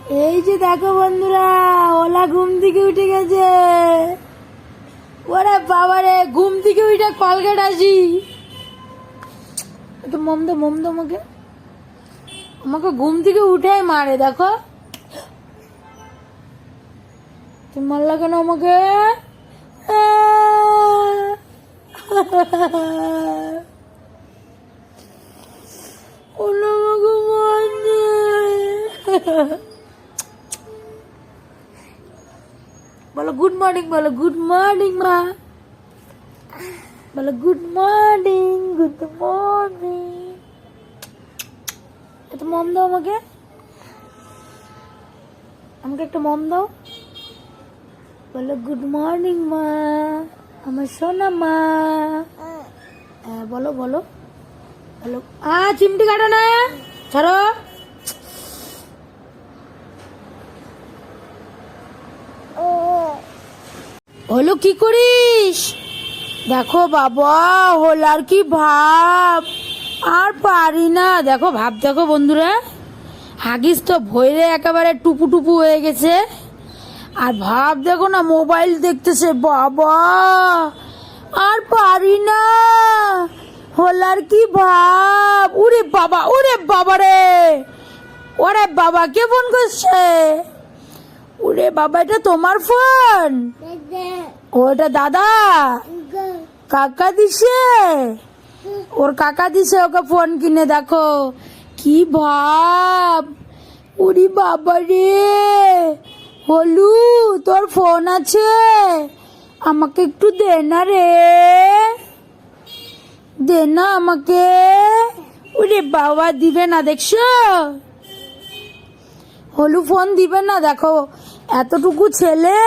এই যে দেখো বন্ধুরা, ওলা ঘুম থেকে উঠে গেছে। ওরে বাবারে, ঘুম থেকে উঠে কলগেট আসি। একটু মম দো আমাকে। আমাকে ঘুম থেকে উঠে মারে, দেখো তুমি মারলা কেন আমাকে? ওলা আমাকে মারছে। বলো গুড মর্নিং, বলো গুড মর্নিং মা, বলো গুড মর্নিং, গুড মর্নিং। একটা মম দাও আমাকে, আমাকে একটা মম দাও। বলো গুড মর্নিং মা, আমার সোনা মা। হ্যাঁ বলো বলো বলো। চিমটি কাটো না, ছাড়ো। হলো কি করিস? দেখো বাবা, হোলার কি ভাব, আর পারি না। দেখো ভাব, দেখো বন্ধুরা, হাগিস তো ভইরে একেবারে টুপু টুপু হয়ে গেছে। আর ভাব দেখো না, মোবাইল দেখতেছে। বাবা আর পারি না, হোলার কি ভাব। ওরে বাবা, ওরে বাবা রে, ওরে বাবা, কে ফোন করছে? ওরে বাবা, এটা তোমার ফোন? ওটা দাদা কাকা দিছে, ওর কাকা দিছে ওকে ফোন কিনে। দেখো কি ভাব। ওরে বাবা রে, হলু তোর ফোন আছে, আমাকে একটু দে না রে, দে না আমাকে। ওরে বাবা, দিবে না, দেখছো হলু ফোন দিবে না। দেখো এতটুকু ছেলে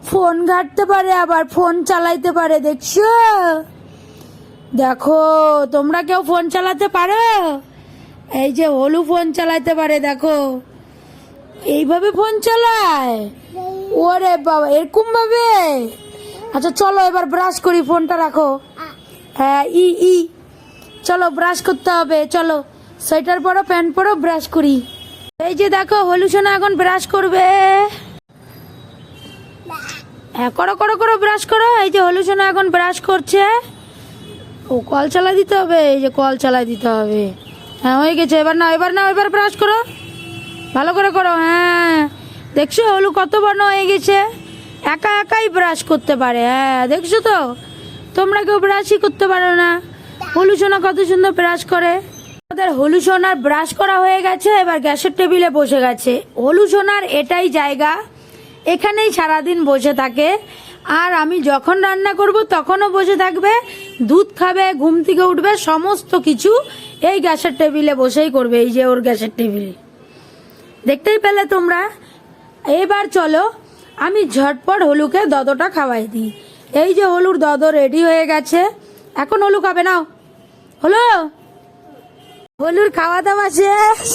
ফোন ঘাটতে পারে, আবার ফোন চালাইতে পারে, দেখছো? দেখো তোমরা কেউ ফোন চালাতে পারো? এই যে হলু ফোন চালাইতে পারে, দেখো এইভাবে ফোন চালায়। ওরে বাবা, এরকম ভাবে। আচ্ছা চলো এবার ব্রাশ করি, ফোনটা রাখো। হ্যাঁ ই চলো ব্রাশ করতে হবে, চলো সোয়েটার পরো, প্যান্ট পরো, ব্রাশ করি। এই যে দেখো হলু সোনা এখন ব্রাশ করবে। হ্যাঁ করো করো করো, ব্রাশ করো। এই যে হলু সোনা এখন ব্রাশ করছে। ও কল চালা দিতে হবে, এই যে কল চালাই দিতে হবে। হ্যাঁ হয়ে গেছে, এবার না, এবার না, এবার ব্রাশ করো, ভালো করে করো। হ্যাঁ দেখছো হলু কত বড় হয়ে গেছে, একা একাই ব্রাশ করতে পারে। হ্যাঁ দেখছো তো, তোমরা কেউ ব্রাশই করতে পারো না। হলু সোনা কত সুন্দর ব্রাশ করে। আমাদের হলু সোনার ব্রাশ করা হয়ে গেছে, এবার গ্যাসের টেবিলে বসে গেছে। হলু সোনার এটাই জায়গা, এখানেই সারাদিন বসে থাকে। আর আমি যখন রান্না করব তখনও বসে থাকবে, দুধ খাবে, ঘুম থেকে উঠবে, সমস্ত কিছু এই গ্যাসের টেবিলে বসেই করবে। এই যে ওর গ্যাসের টেবিল, দেখতেই পেলে তোমরা। এবার চলো আমি ঝটপট হলুকে দদটা খাওয়াই দিই। এই যে হলুর দদ রেডি হয়ে গেছে, এখন হলু খাবে। নাও হলো, হলুর খাওয়া দাওয়া শেষ।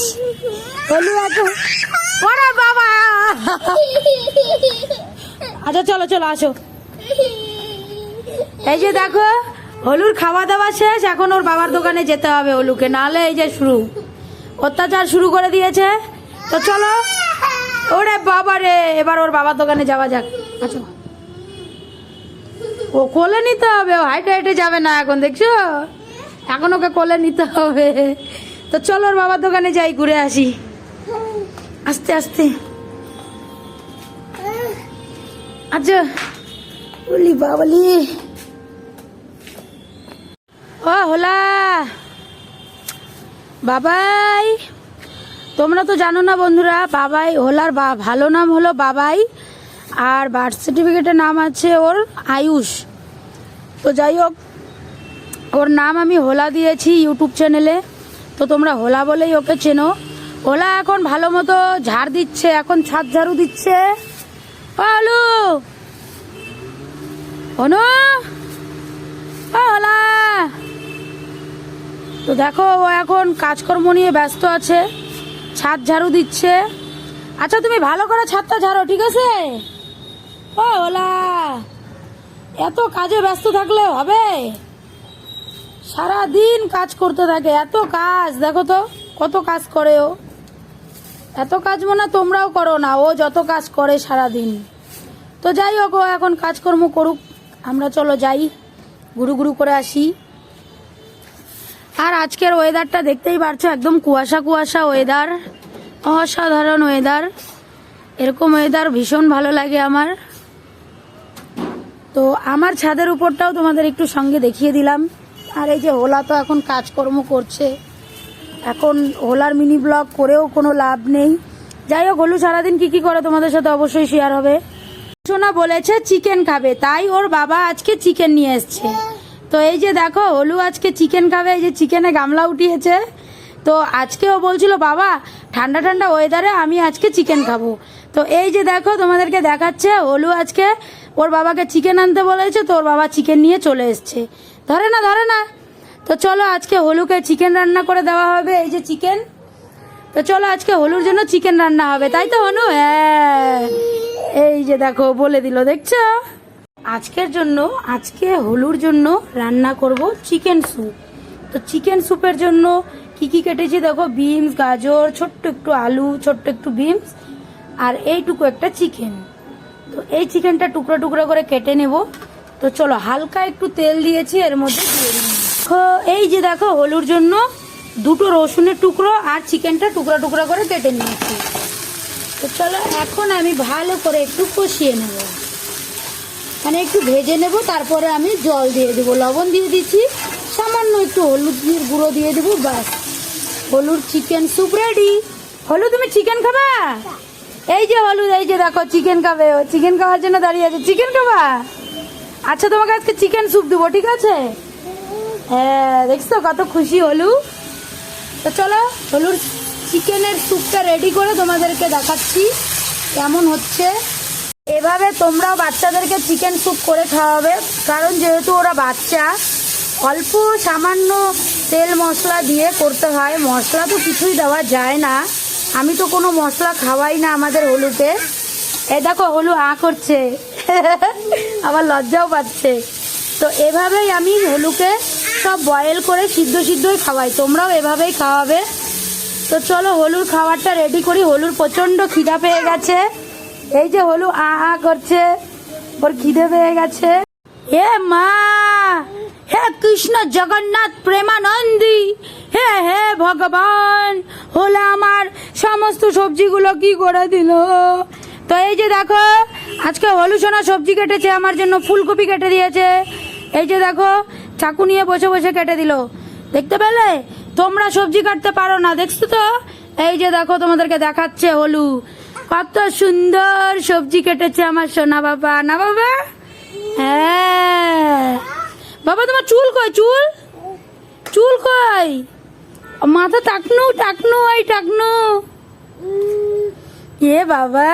হলু এখন, ওরে বাবা। আচ্ছা চলো চলো আসো। এই যে দেখো হলুর খাওয়া দাওয়া শেষ, এখন ওর বাবার দোকানে যেতে হবে হলুকে, নাহলে এই যে শুরু অত্যাচার শুরু করে দিয়েছে। তো চলো, ওরে বাবা রে, এবার ওর বাবার দোকানে যাওয়া যাক। আচ্ছা ও কোলে নিতে হবে, ও হাইটে হাইটে যাবে না এখন, দেখছো? এখন ওকে কোলে নিতে হবে। তো চলো ওর বাবার দোকানে যাই, ঘুরে আসি আস্তে আস্তে। আচ্ছা বলি বাবলি, ও হোলা বাবাই। তোমরা তো জানো না বন্ধুরা, বাবাই, হোলার ভালো নাম হলো বাবাই, আর বার্থ সার্টিফিকেটের নাম আছে ওর আয়ুষ। তো যাই হোক, ওর নাম আমি হোলা দিয়েছি ইউটিউব চ্যানেলে, তো তোমরা হোলা বলেই ওকে চেনো। হোলা এখন ভালো মতো ঝাড় দিচ্ছে, এখন ছাদ ঝাড়ু দিচ্ছে। হলু অনু, হোলা। তো দেখো ও এখন কাজকর্ম নিয়ে ব্যস্ত আছে, ছাদ ঝাড়ু দিচ্ছে। আচ্ছা তুমি ভালো করে ছাদটা ঝাড়ো, ঠিক আছে? ও হোলা, এত কাজে ব্যস্ত থাকলে হবে? সারা দিন কাজ করতে থাকে, এত কাজ, দেখো তো কত কাজ করে ও। এত কাজ মনে হয় তোমরাও করো না, ও যত কাজ করে সারাদিন। তো যাই হোক, ও এখন কাজকর্ম করুক, আমরা চলো যাই ঘুরু ঘুরু করে আসি। আর আজকের ওয়েদারটা দেখতেই পারছো, একদম কুয়াশা কুয়াশা ওয়েদার, অসাধারণ ওয়েদার। এরকম ওয়েদার ভীষণ ভালো লাগে আমার। তো আমার ছাদের উপরটাও তোমাদের একটু সঙ্গে দেখিয়ে দিলাম। আর এই যে হোলা তো এখন কাজকর্ম করছে, এখন হোলার মিনি ব্লগ করেও কোনো লাভ নেই। যাই হোক, হলু সারাদিন কি করে তোমাদের সাথে অবশ্যই শেয়ার হবে। সোনা বলেছে চিকেন খাবে, তাই ওর বাবা আজকে চিকেন নিয়ে এসছে। তো এই যে দেখো, হলু আজকে চিকেন খাবে, এই যে চিকেনে গামলা উঠিয়েছে। তো আজকে ও বলছিল বাবা ঠান্ডা ঠান্ডা ওয়েদারে আমি আজকে চিকেন খাবো। তো এই যে দেখো তোমাদেরকে দেখাচ্ছে, হলু আজকে ওর বাবাকে চিকেন আনতে বলেছে, তো ওর বাবা চিকেন নিয়ে চলে এসছে। ধরে না ধরে না। তো চলো আজকে হলুকে চিকেন রান্না করে দেওয়া হবে, এই যে চিকেন। তো চলো আজকে হলুর জন্য চিকেন রান্না হবে, তাই তো হনু? হ্যাঁ, এই যে দেখো বলে দিল, দেখছো? আজকে হলুর জন্য রান্না করব চিকেন স্যুপ। তো চিকেন স্যুপের জন্য কি কেটেছি দেখো, বিনস, গাজর, ছোট্ট একটু আলু, ছোট্ট একটু বিনস, আর এইটুকু একটা চিকেন। তো এই চিকেনটা টুকরো টুকরো করে কেটে নেব। তো চলো হালকা একটু তেল দিয়েছি, এর মধ্যে দিয়ে দিই। এই যে দেখো, হলুর জন্য দুটো রসুনের টুকরো আর চিকেনটা টুকরা টুকরা করে কেটে নিয়েছি। তো চলো এখন আমি ভালো করে একটু কষিয়ে নেব, মানে একটু ভেজে নেব। তারপরে আমি জল দিয়ে দেবো, লবণ দিয়ে দিচ্ছি, সামান্য একটু হলুদের গুঁড়ো দিয়ে দেবো, ব্যাস হলুর চিকেন স্যুপ রেডি। হলু তুমি চিকেন খাবা? এই যে হলুদ, এই যে দেখো চিকেন খাবে, ও চিকেন খাওয়ার জন্য দাঁড়িয়ে আছে। চিকেন খাবা? আচ্ছা তোমাকে আজকে চিকেন স্যুপ দেবো, ঠিক আছে? হ্যাঁ, দেখছো কত খুশি হলু। তো চলো হলুর চিকেনের স্যুপটা রেডি করে তোমাদেরকে দেখাচ্ছি কেমন হচ্ছে। এভাবে তোমরাও বাচ্চাদেরকে চিকেন স্যুপ করে খাওয়াবে, কারণ যেহেতু ওরা বাচ্চা, অল্প সামান্য তেল মশলা দিয়ে করতে হয়, মশলা তো কিছুই দেওয়া যায় না। আমি তো কোনো মশলা খাওয়াই না আমাদের হলুকে। এই দেখো হলু করছে আবার লজ্জাও পাচ্ছে। তো এভাবেই আমি হলুকে সব বয়েল করে সিদ্ধই খাওয়াই, তোমরাও এভাবেই খাওয়াবে। তো চলো হলুর খাবারটা রেডি করি। হলুর প্রচণ্ড খিদা পেয়ে গেছে, এই যে হলু করছে, ওর খিদে পেয়ে গেছে। হে মা, হে কৃষ্ণ জগন্নাথ প্রেমানন্দী, হে হে ভগবান, হলো আমার সমস্ত সবজিগুলো কি করে দিল। তো এই যে দেখো আজকে হলু সোনা সবজি কেটেছে আমার জন্য, ফুলকপি কেটে দিয়েছে। এই যে দেখো চাকু নিয়ে বসে বসে কেটে দিল, দেখতে পেলে? তোমরা সবজি কাটতে পারো না, দেখছো তো? এই যে দেখো তোমাদেরকে দেখাচ্ছে হলু কত সুন্দর সবজি কেটেছে আমার সোনা বাবা। না বাবা? হ্যাঁ বাবা, তোমার চুল কই? চুল কই? মাথা টাকনু এই টাকনু। এ বাবা।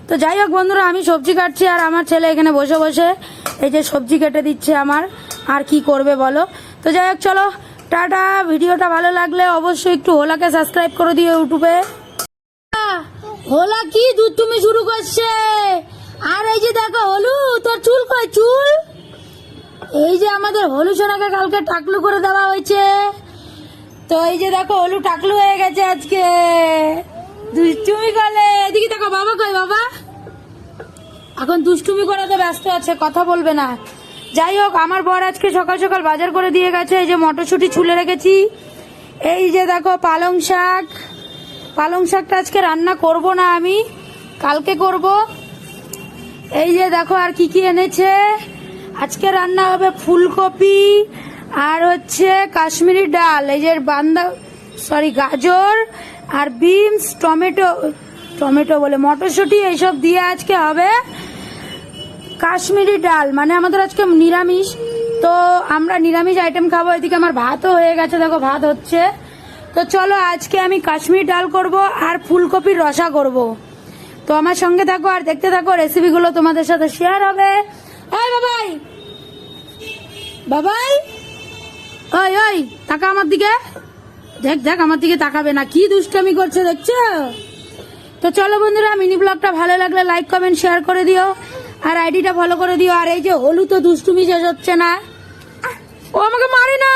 তো যাই হোক বন্ধুরা, আমি সবজি কাটছি আর আমার ছেলে এখানে বসে বসে এই যে সবজি কেটে দিচ্ছে আমার, আর কি করবে বলো। তো যাই হোক চলো টাটা। ভিডিওটা ভালো লাগলে অবশ্যই একটু হোলাকে সাবস্ক্রাইব করে দিও ইউটিউবে। হোলা কি দুধ তুমি শুরু করছে? আর এই যে দেখো হলু, তোর চুল কই? চুল এই যে আমাদের হলু সোনাকে কালকে টাকলু করে দেওয়া হয়েছে। তো এই যে দেখো হলু টাকলু হয়ে গেছে আজকে, দুষ্টুমি করে। এদিকে দেখো বাবা কই? বাবা এখন দুষ্টুমি করাতে ব্যস্ত আছে, কথা বলবে না। যাই হোক, আমার বর আজকে সকাল সকাল বাজার করে দিয়ে গেছে। এই যে মটরশুঁটি ছুলে রেখেছি, এই যে দেখো পালং শাকটা আজকে রান্না করব না, আমি কালকে করব। এই যে দেখো আর কি এনেছে, আজকে রান্না হবে ফুলকপি আর হচ্ছে কাশ্মীরি ডাল, এই যে গাজর আর বিনস, টমেটো বলে মটরশুঁটি, এইসব দিয়ে আজকে হবে কাশ্মীরি ডাল। মানে আমাদের আজকে নিরামিষ, তো আমরা নিরামিষ আইটেম খাবো। এদিকে আমার ভাতও হয়ে গেছে, দেখো ভাত হচ্ছে। তো চলো আজকে আমি কাশ্মীরি ডাল করব আর ফুলকপির রসা করব। তো আমার সঙ্গে থাকো আর দেখতে থাকো, রেসিপিগুলো তোমাদের সাথে শেয়ার হবে। ওই বাবাই, ওই তাকা আমার দিকে, দেখ আমার দিকে তাকাবে না, কি দুষ্টামি করছে দেখছো। তো চলো বন্ধুরা, মিনি ব্লগটা ভালো লাগলে লাইক কমেন্ট শেয়ার করে দিও, আর আইডিটা ফলো করে দিও। আর এই যে হলু তো দুষ্টুমি শেষ হচ্ছে না, ও আমাকে মারে না।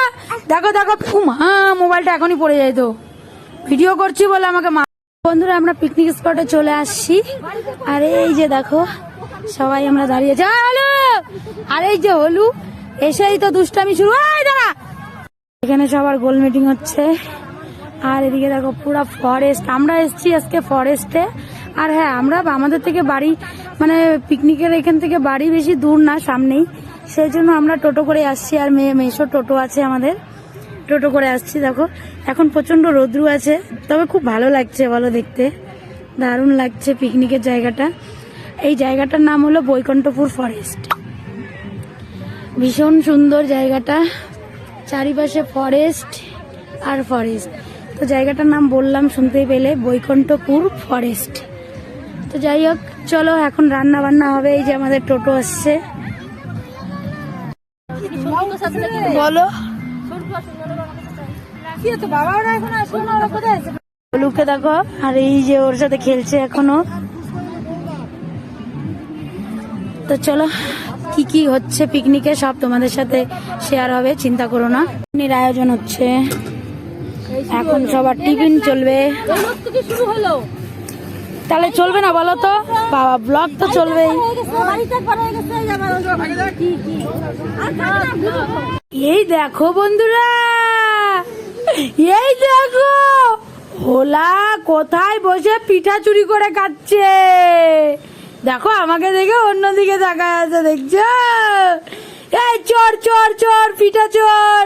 দেখো মোবাইলটা এখনই পড়ে যায়, তো ভিডিও করছি বলে আমাকে বন্ধুরা আমরা পিকনিক স্পটে চলে আসছি, আর এই যে দেখো সবাই আমরা দাঁড়িয়েছি। আর এই যে হলু এসেই তো দুষ্টামি শুরু। দাঁড়া, এখানে সবার গোল মিটিং হচ্ছে। আর এদিকে দেখো পুরো ফরেস্ট, আমরা এসেছি আজকে ফরেস্টে। আর হ্যাঁ, আমরা আমাদের থেকে বাড়ি মানে পিকনিকের এখান থেকে বাড়ি বেশি দূর না, সামনেই, সেই জন্য আমরা টোটো করে আসছি। আর মেশো টোটো আছে আমাদের, টোটো করে আসছি। দেখো এখন প্রচন্ড রৌদ্র আছে, তবে খুব ভালো লাগছে বলো, দেখতে দারুণ লাগছে পিকনিকের জায়গাটা। এই জায়গাটার নাম হলো বৈকুণ্ঠপুর ফরেস্ট, ভীষণ সুন্দর জায়গাটা, চারিপাশে ফরেস্ট আর ফরেস্ট। তো জায়গাটার নাম বললাম শুনতেই পেলে, বৈকুণ্ঠপুর ফরেস্ট। তো যাই হোক, চলো এখন রান্না বান্না হবে। এই যে আমাদের টোটো আসছে। বলো লুকে দেখো, আর এই যে ওর সাথে খেলছে এখনো। তো চলো, কি কি হচ্ছে পিকনিকে সব তোমাদের সাথে শেয়ার হবে, চিন্তা করো না। আয়োজন হচ্ছে এখন, সবার টিফিন চলবে। তাহলে চলবে না বলো তো বাবা, ব্লগ তো চলবেই। এই দেখো বন্ধুরা, এই দেখো হোলা কোথায় বসে পিঠা চুরি করে খাচ্ছে। দেখো আমাকে দেখে অন্যদিকে তাকায় আছে, দেখছো? এই চোর চোর চোর, পিঠা চোর।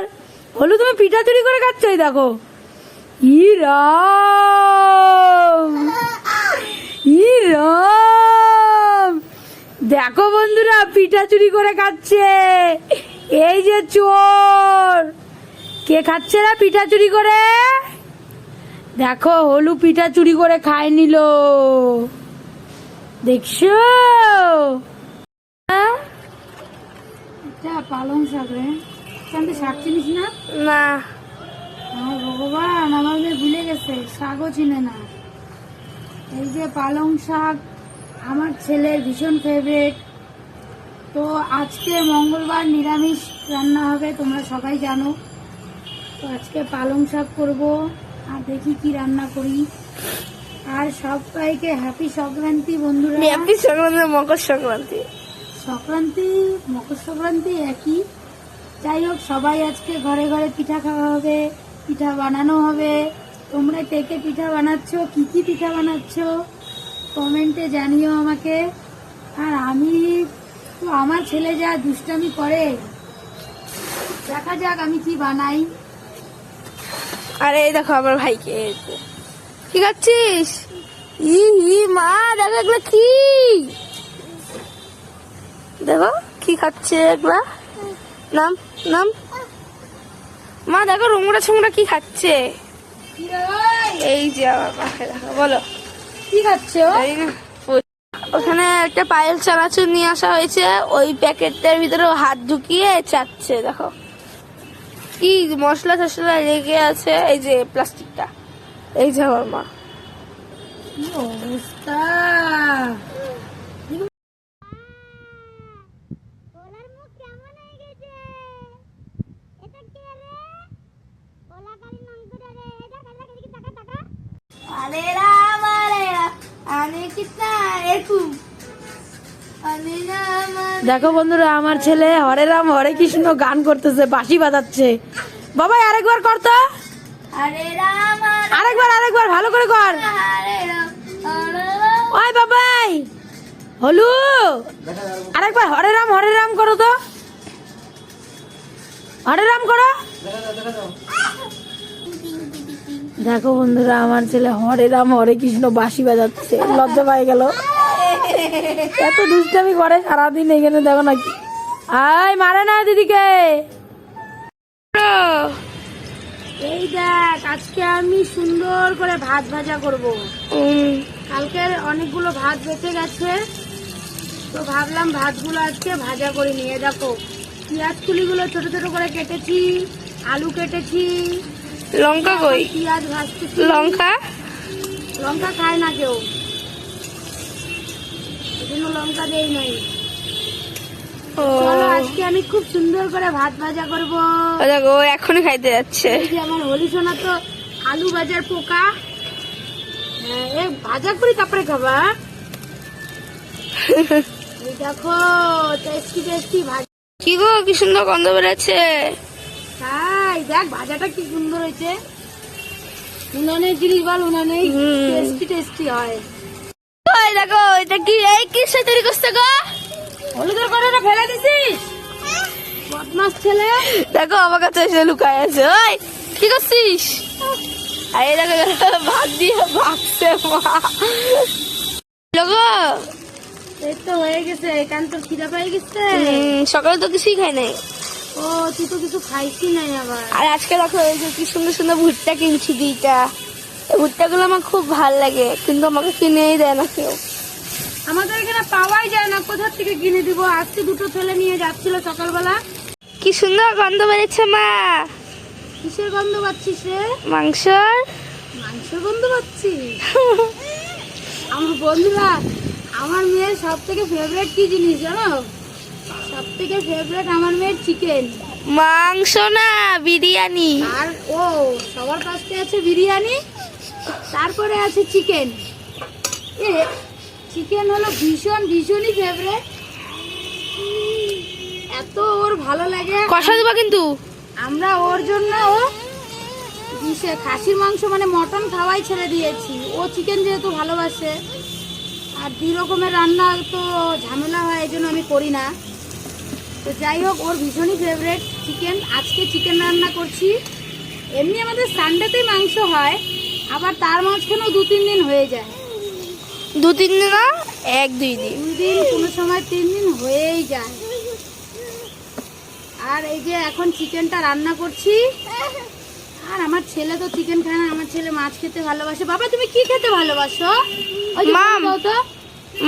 হলু তুমি পিঠা চুরি করে খাচ্ছ, এই দেখো। ইরাম ইরাম, দেখো বন্ধুরা পিঠা চুরি করে খাচ্ছে। এই যে চোর, কে খাচ্ছে না পিঠা চুরি করে? দেখো হলু পিঠা চুরি করে খায় নিল, দেখছো? এটা পালং শাক রে, শাক চিনিস না? না ভগবান, আমাদের ভুলে গেছে, শাকও চিনে না। এই যে পালং শাক আমার ছেলের ভীষণ ফেভারিট। তো আজকে মঙ্গলবার নিরামিষ রান্না হবে, তোমরা সবাই জানো। তো আজকে পালং শাক করব, আর দেখি কি রান্না করি। আর সবাইকে হ্যাপি সংক্রান্তি বন্ধুরা। হ্যাপি সংক্রান্তি, মকর সংক্রান্তি। সংক্রান্তি মকর সংক্রান্তি একই। যাই হোক, সবাই আজকে ঘরে ঘরে পিঠা খাওয়া হবে, পিঠা বানানো হবে। তোমরা কে কে পিঠা বানাচ্ছো, কি কি পিঠা বানাচ্ছো কমেন্টে জানিও আমাকে। আর আমি তো, আমার ছেলে যা দুষ্টামি করে, দেখা যাক আমি কি বানাই। আরে এই দেখো আমার ভাইকে, কি খাচ্ছিস? ই মা, দেখো এগুলো কি, দেখো কি খাচ্ছে এগুলা। নাম নাম মা, দেখো রুমড়া ছুমড়া কি খাচ্ছে। এই যে আমার পাখে, দেখো বলো কি খাচ্ছে। ওখানে একটা পায়েল চানাচুর নিয়ে আসা হয়েছে, ওই প্যাকেটটার ভিতরে হাত ঢুকিয়ে চাচ্ছে। দেখো কি মশলা টশলা লেগে আছে, এই যে প্লাস্টিকটা। এই যে আমার মা, কি অবস্থা। দেখো বন্ধুরা, আমার ছেলে হরে রাম হরে কৃষ্ণ গান করতেছে, বাঁশি বাজাচ্ছে। বাবা আরেকবার কর তো, আরেকবার আরেকবার ভালো করে কর। ওই বাবাই হলু, আরেকবার হরে রাম করো তো, হরে রাম করো। দেখো বন্ধুরা, আমার ছেলে হরে রাম হরে কৃষ্ণ বাঁশি বাজাচ্ছে, লজ্জা পাই গেল। এত দুষ্টামি করে সারাদিন এখানে, দেখো নাকি। আয় মারে না দিদিকে। এই দেখ, আজকে আমি সুন্দর করে ভাত ভাজা করব। কালকের অনেকগুলো ভাত বেঁচে গেছে, তো ভাবলাম ভাতগুলো আজকে ভাজা করে নিয়ে। দেখো পেঁয়াজ কুলিগুলো ছোট ছোট করে কেটেছি, আলু কেটেছি, লঙ্কা কই, পেঁয়াজ ভাজতেছি। লঙ্কা লঙ্কা খায় না কেউ, এজন্য লঙ্কা দেই নাই। চলো আজকে আমি খুব সুন্দর করে ভাত ভাজা করবো। দেখো এখনই খাইতে যাচ্ছে। এই যে আমার হলি সোনা তো আলু ভাজার পোকা, হ্যাঁ, এ ভাজা করি তারপরে খাবা। এই দেখো টেস্টি টেস্টি ভাজা। কি গো, কি সুন্দর গন্ধ বেরোচ্ছে। তাই দেখ ভাজাটা কি সুন্দর হয়েছে। উনানের জিনিস বল, উনানেই টেস্টি টেস্টি হয়। ওই দেখো, এটা কি, এই কিসে তৈরি করছে গো? হলুদের কড়াইটা ফেলে দিছিস, বদমাস ছেলে। দেখো আমার কাছে এসে লুকায় আছে। ওই কি করছিস? আর এই দেখো ভাত দিয়ে ভাগছে মা। লোগো, এই তো হয়ে গেছে, এখান তো খিদা পেয়ে গেছে। সকালে তো কিছুই খাই নাই। ও তুই তো কিছু খাইছি নাই আবার। আর আজকে দেখো এই যে কি সুন্দর সুন্দর ভুট্টা কিনছি দুইটা। এই ভুট্টাগুলো আমার খুব ভাল লাগে, কিন্তু আমাকে কিনেই দেয় না কেউ। আমাদের এখানে পাওয়াই যায় না, কোথা থেকে কিনে দিব। আজকে দুটো ছেলে নিয়ে যাচ্ছিল সকালবেলা। কি সুন্দর গন্ধ বেরোচ্ছে মা। কিসের গন্ধ পাচ্ছিস রে? মাংসর। মাংস গন্ধ পাচ্ছিস? আমার বন্ধুরা, আমার মেয়ের সব থেকে ফেভারিট কি জিনিস জানো? সব থেকে ফেভারিট আমার মেয়ের চিকেন। মাংস না, বিরিয়ানি। আর ও সবার কাছে আছে বিরিয়ানি, তারপরে আছে চিকেন। এ চিকেন হলো ভীষণই ফেভারিট। এত ওর ভালো লাগে। কষা দিবা কিন্তু। আমরা ওর জন্য খাসির মাংস মানে মটন খাওয়াই ছেড়ে দিয়েছি। ও চিকেন যেহেতু ভালোবাসে, আর 2 রকমের রান্না তো ঝামেলা হয়, এই জন্য আমি করি না। তো যাই হোক, ওর ভীষণই ফেভারিট চিকেন। আজকে চিকেন রান্না করছি। এমনি আমাদের সানডেতেই মাংস হয়, আবার তার মাঝখানেও 2-3 দিন হয়ে যায়। 2-3 দিন না, 1-2 দিন। 2 দিন, কোনো সময় 3 দিন হয়েই যায়। আর এই যে এখন চিকেনটা রান্না করছি। আর আমার ছেলে তো চিকেন খায় না, আমার ছেলে মাছ খেতে ভালোবাসে। বাবা তুমি কি খেতে ভালোবাসো? ওই যে মাম। বলো তো।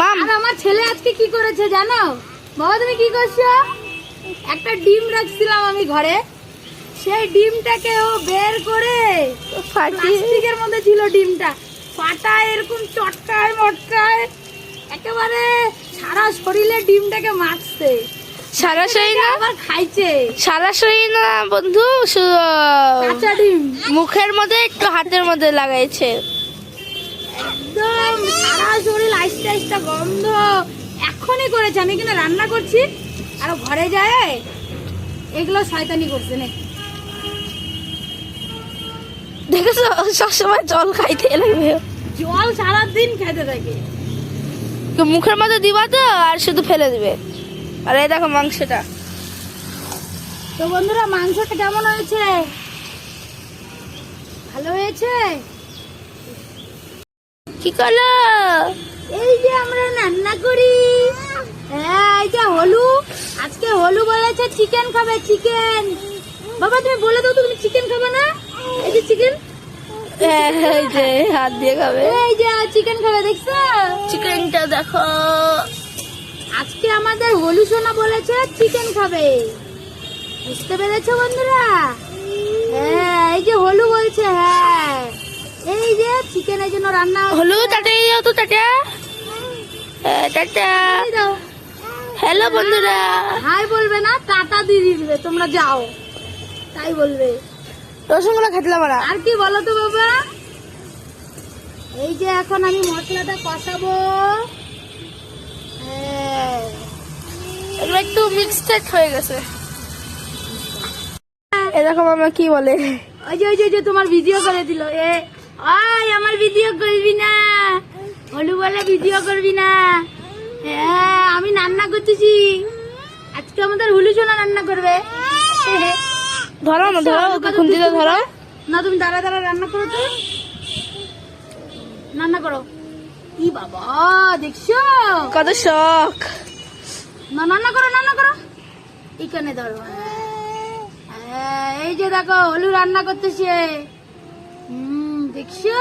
মাম, আর আমার ছেলে আজকে কি করেছে জানো? বাবা তুমি কি করছো? একটা ডিম রাখছিলাম আমি ঘরে, সেই ডিমটাকে ও বের করে, প্লাস্টিকের মধ্যে ছিল ডিমটা, ফাটায় এরকম চটকায় মটকায় একেবারে সারা শরীরে ডিমটাকে মাখছে। সারা শরীর না, আবার খাইছে। সারা শরীর না বন্ধু, কাঁচা ডিম মুখের মধ্যে একটু হাতের মধ্যে লাগাইছে। একদম সারা শরীর আইসটা আইসটা গন্ধ। এখনই করেছে, আমি কিন্তু রান্না করছি। আর ও ঘরে যায় এগুলো শয়তানি করছে না। দেখেছো, সবসময় জল খাইতে লাগবে। জল সারাদিন খেতে থাকে। মুখের মধ্যে দিবা তো আর শুধু ফেলে দিবে। আর এই দেখো মাংসটা। তো বন্ধুরা, মাংসটা কেমন হয়েছে? ভালো হয়েছে? কি করলো? এই যে আমরা রান্না করি। হ্যাঁ, এই যে হলু, আজকে হলু বলেছে চিকেন খাবে। চিকেন বাবা তুমি বলে দাও তো, তুমি চিকেন খাবে না? এই যে চিকেন, এই যে হাত দিয়ে খাবে। এই যে চিকেন খাবে, দেখছো? চিকেনটা দেখো। আজকে আমাদের হলু সোনা বলেছে চিকেন খাবে। বুঝতে পেরেছো বন্ধুরা? হ্যাঁ, এই যে হলু বলছে। হ্যাঁ, এই যে চিকেনের জন্য রান্না হচ্ছে। হলু টাটা দাও তো, টাটা। টাটা। এই দাও। হ্যালো বন্ধুরা। হাই বলবে না, টাটা দিয়ে দিবে, তোমরা যাও তাই বলবে। রসগোল্লা খাইলাম না। আর কি বলো তো বাবা? এই যে এখন আমি মশলাটা কষাবো। হ্যাঁ, এগুলো একটু মিক্সড হয়ে গেছে। এ দেখো মামা কি বলে। ওই যে তোমার ভিডিও করে দিল। ওই আমার ভিডিও করবি না, হলু বলে ভিডিও করবি না। হ্যাঁ, আমি রান্না করতেছি আজকে। আমাদের হলু সোনা রান্না করবে। ধরো না, ধরো ওকে খুন্তিতে ধরো। না তুমি দাঁড়া রান্না করো তো, রান্না করো। ই বাবা, দেখছো কত শখ। না, রান্না করো। এখানে ধরো। হ্যাঁ, এই যে দেখো হলু রান্না করতেছে। দেখছো?